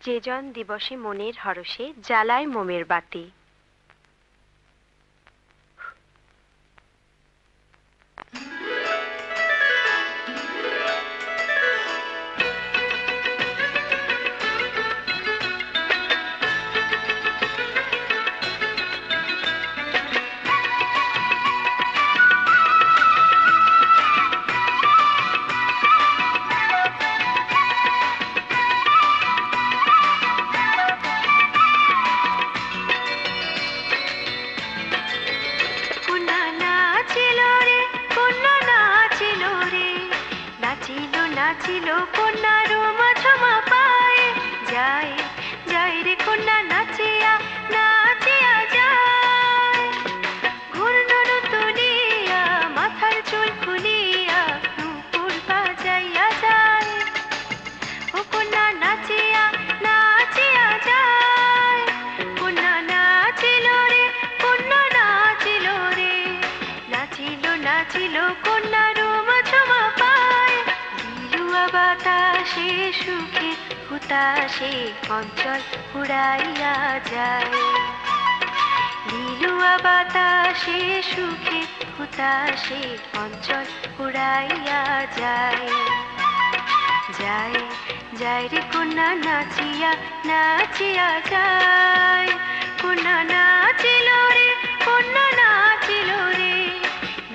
যে জন দিবসে মনের হরষে জ্বালায় মোমের বাতি। নাচিল কন্যা রোমা ঝমা পায়ে, যায় যায় রে কন্যা নাচিয়া নাচিয়া যায়। ঘূর্ণন তুলিয়া মাথার চুল খুলিয়া নুপুর বাজাইয়া যায়। ও কন্যা নাচিয়া নাচিয়া যায়। কন্যা নাচিল রে কন্যা নাচিল রে, নাচিল নাচিল কন্যা রোমা ঝমা পায়। বাতাসে সুখে হুতাশে অঞ্চল উড়াইয়া যায়। নীলুয়া বাতাসে সুখে হুতাশে অঞ্চল উড়াইয়া যায়। যায় যায় রে কন্যা নাচিয়া নাচিয়া যায়। কন্যা নাচিল রে কন্যা নাচিল রে,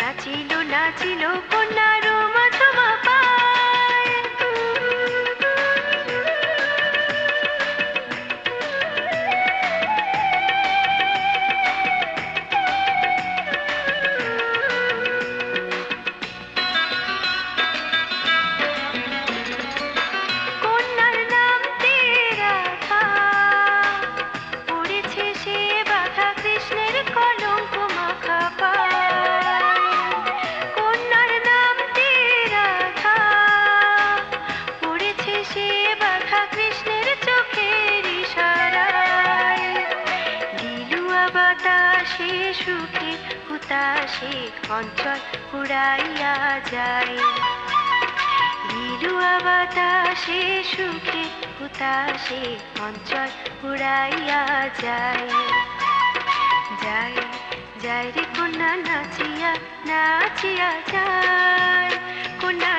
নাচিল নাচিল কন্যা রোমা ঝমা পায়। সুখে হুতাশে অঞ্চল উড়াইয়া যায়। নীলুয়া বাতাসে সুখে হুতাশে অঞ্চল উড়াইয়া যায়। যায় যায় রে কন্যা নাচিয়া নাচিয়া যায়। কন্যা